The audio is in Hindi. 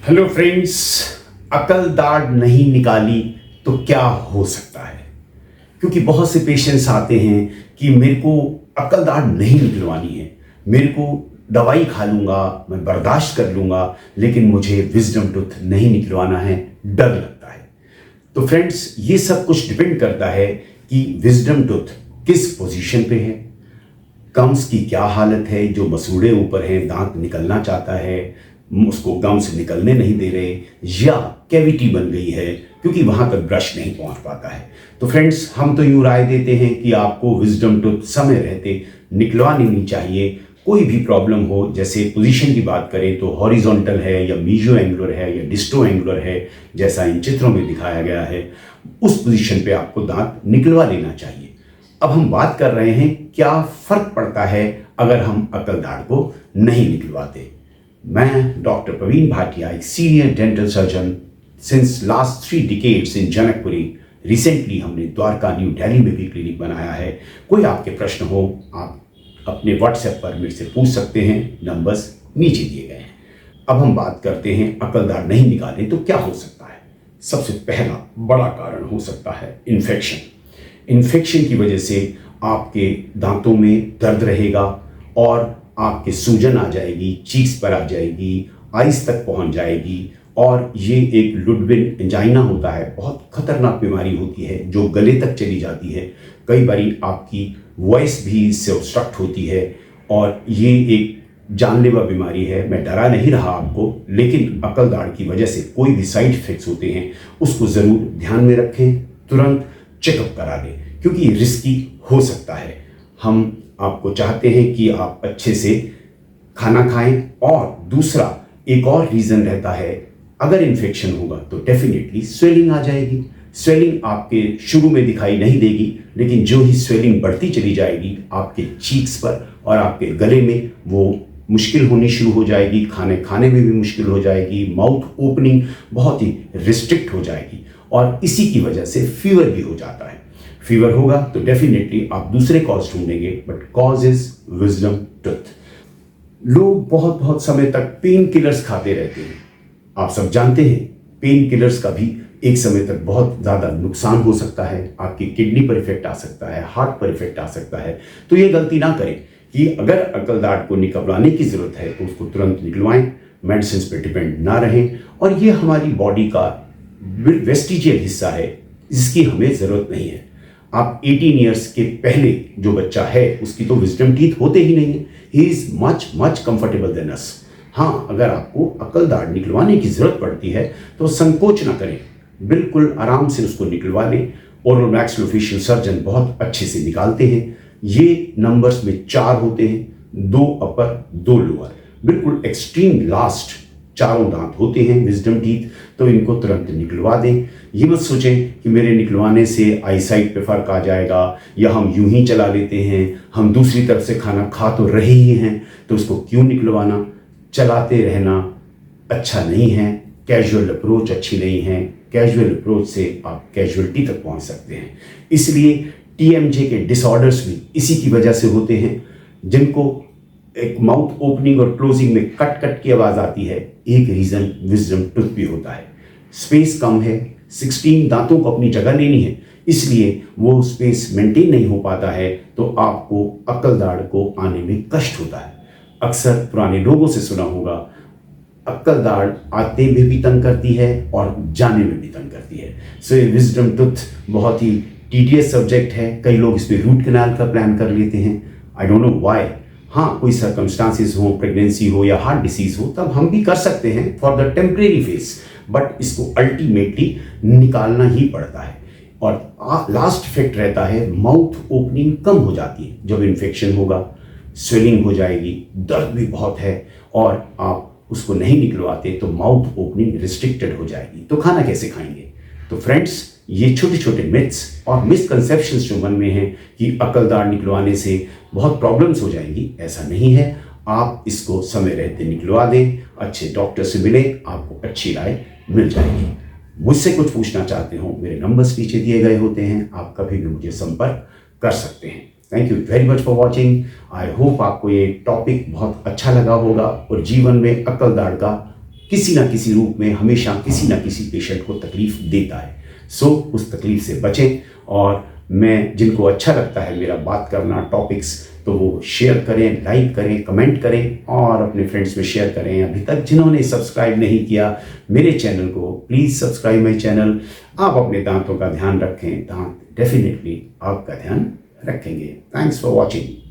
Hello friends. अकल दाढ़ नहीं निकाली तो क्या हो सकता है? क्योंकि बहुत से पेशेंट्स आते हैं कि मेरे को अकल दाढ़ नहीं निकलवानी है, मेरे को दवाई खा लूँगा, मैं बर्दाश्त कर लूँगा, लेकिन मुझे विजडम टूथ नहीं निकलवाना है, डर लगता है। तो फ्रेंड्स, ये सब कुछ डिपेंड करता है कि विजडम टूथ किस पोजीशन पे है, गम्स की क्या हालत है, जो मसूड़े ऊपर हैं, दांत निकलना चाहता है, उसको गम्स निकलने नहीं दे रहे, या कैविटी बन गई है क्योंकि वहां तक ब्रश नहीं पहुंच पाता है। तो फ्रेंड्स, हम तो यूं राय देते हैं कि आपको विजडम टूथ समय रहते निकलवा लेनी चाहिए। कोई भी प्रॉब्लम हो, जैसे पोजीशन की बात करें तो हॉरिजॉन्टल है या मीजो एंगुलर है या डिस्टो एंगुलर है, जैसा इन चित्रों में दिखाया गया है, उस पोजीशन पे आपको दांत निकलवा लेना चाहिए। अब हम बात कर रहे हैं क्या फर्क पड़ता है अगर हम अकल दाढ़ को नहीं निकलवाते। मैं डॉक्टर प्रवीण भाटिया, एक senior dental surgeon since last 3 decades in Janakpuri. Recently हमने द्वारका न्यू दिल्ली में भी क्लिनिक बनाया है। कोई आपके प्रश्न हो, आप अपने व्हाट्सएप पर मेरे से पूछ सकते हैं, नंबर्स नीचे दिए गए हैं। अब हम बात करते हैं अकल दाढ़ नहीं निकाले तो क्या हो सकता है। सबसे पहला बड़ा कारण हो सकता है इन्फेक्शन। इन्फेक्शन की वजह से आपके दांतों में दर्द रहेगा और आपके सूजन आ जाएगी, चीक्स पर आ जाएगी, आइस तक पहुंच जाएगी, और ये एक लुडविन एंजाइना होता है, बहुत खतरनाक बीमारी होती है जो गले तक चली जाती है। कई बारी आपकी वॉइस भी इससे ऑब्स्ट्रक्ट होती है और ये एक जानलेवा बीमारी है। मैं डरा नहीं रहा आपको, लेकिन अकल दाढ़ की वजह से कोई भी साइड इफेक्ट्स होते हैं उसको ज़रूर ध्यान में रखें, तुरंत चेकअप करा लें क्योंकि ये रिस्की हो सकता है। हम आपको चाहते हैं कि आप अच्छे से खाना खाएं, और दूसरा एक और रीज़न रहता है, अगर इन्फेक्शन होगा तो डेफिनेटली स्वेलिंग आ जाएगी। स्वेलिंग आपके शुरू में दिखाई नहीं देगी, लेकिन जो ही स्वेलिंग बढ़ती चली जाएगी आपके चीक्स पर और आपके गले में, वो मुश्किल होनी शुरू हो जाएगी, खाने खाने में भी मुश्किल हो जाएगी, माउथ ओपनिंग बहुत ही रिस्ट्रिक्ट हो जाएगी, और इसी की वजह से फीवर भी हो जाता है। फीवर होगा तो डेफिनेटली आप दूसरे कॉज ढूंढेंगे, but cause is wisdom tooth. लोग बहुत बहुत समय तक पेन किलर्स खाते रहते हैं। आप सब जानते हैं पेन किलर्स का भी एक समय तक बहुत ज़्यादा नुकसान हो सकता है, आपकी किडनी पर इफेक्ट आ सकता है, हार्ट पर इफेक्ट आ सकता है। तो ये गलती ना करें कि अगर अकल दाढ़ को निकलवाने की ज़रूरत है तो उसको तुरंत निकलवाएं, मेडिसिन पर डिपेंड ना रहें। और ये हमारी बॉडी का वेस्टिजियल हिस्सा है जिसकी हमें ज़रूरत नहीं है। आप 18 ईयर्स के पहले जो बच्चा है उसकी तो विजडम टीथ होते ही नहीं है। He is much much comfortable than us. हाँ, अगर आपको अकल दाढ़ निकलवाने की ज़रूरत पड़ती है तो संकोच ना करें, बिल्कुल आराम से उसको निकलवा लें। ओरल मैक्सिलोफेशियल सर्जन बहुत अच्छे से निकालते हैं। ये नंबर्स में 4 होते हैं, 2 अपर 2 लोअर, बिल्कुल एक्सट्रीम लास्ट चारों दांत होते हैं विजडम टीथ। तो इनको तुरंत निकलवा दें। ये मत सोचें कि मेरे निकलवाने से आईसाइट पे फर्क आ जाएगा, या हम यूं ही चला लेते हैं, हम दूसरी तरफ से खाना खा तो रहे ही हैं तो उसको क्यों निकलवाना। चलाते रहना अच्छा नहीं है, कैजुअल अप्रोच अच्छी नहीं है। कैजुअल अप्रोच से आप कैजुअलिटी तक पहुंच सकते हैं। इसलिए टीएमजे के डिसऑर्डर्स भी इसी की वजह से होते हैं, जिनको एक माउथ ओपनिंग और क्लोजिंग में कट कट की आवाज़ आती है। एक रीज़न विजडम टूथ भी होता है। स्पेस कम है, 16 दांतों को अपनी जगह लेनी है, इसलिए वो स्पेस मेंटेन नहीं हो पाता है, तो आपको अकल दाढ़ को आने में कष्ट होता है। अक्सर पुराने लोगों से सुना होगा, अक्ल दाढ़ आते में भी तंग करती है और जाने में भी तंग करती है। सो ये विजडम टूथ बहुत ही टीडियस सब्जेक्ट है। कई लोग इस पर रूट कैनाल का प्लान कर लेते हैं। I don't know why. हाँ, कोई सर्कमस्टांसिस हो, प्रेगनेंसी हो या हार्ट डिसीज हो, तब हम भी कर सकते हैं for the temporary face, but इसको अल्टीमेटली निकालना ही पड़ता है। और लास्ट इफेक्ट रहता है, माउथ ओपनिंग कम हो जाती है जब इन्फेक्शन होगा, स्वेलिंग हो जाएगी, दर्द भी बहुत है, और आप उसको नहीं निकलवाते तो माउथ ओपनिंग रिस्ट्रिक्टेड हो जाएगी, तो खाना कैसे खाएंगे। तो फ्रेंड्स, ये छोटे छोटे मिथ्स और मिसकंसेप्शंस जो मन में हैं कि अकल दाढ़ निकलवाने से बहुत प्रॉब्लम्स हो जाएंगी, ऐसा नहीं है। आप इसको समय रहते निकलवा दें, अच्छे डॉक्टर से मिलें, आपको अच्छी राय मिल जाएगी। मुझसे कुछ पूछना चाहते हो, मेरे नंबर्स नीचे दिए गए होते हैं, आप कभी भी मुझे संपर्क कर सकते हैं। Thank you very much for watching. I hope आपको ये टॉपिक बहुत अच्छा लगा होगा और जीवन में अकल दाढ़ का किसी ना किसी रूप में हमेशा किसी ना किसी पेशेंट को तकलीफ देता है। सो उस तकलीफ से बचें, और मैं जिनको अच्छा लगता है मेरा बात करना टॉपिक्स, तो वो शेयर करें, लाइक करें, कमेंट करें और अपने फ्रेंड्स में शेयर करें। अभी तक जिन्होंने सब्सक्राइब नहीं किया मेरे चैनल को, प्लीज़ सब्सक्राइब माई चैनल। आप अपने दांतों का ध्यान रखें, दांत डेफिनेटली आपका ध्यान रखेंगे। Thanks for watching.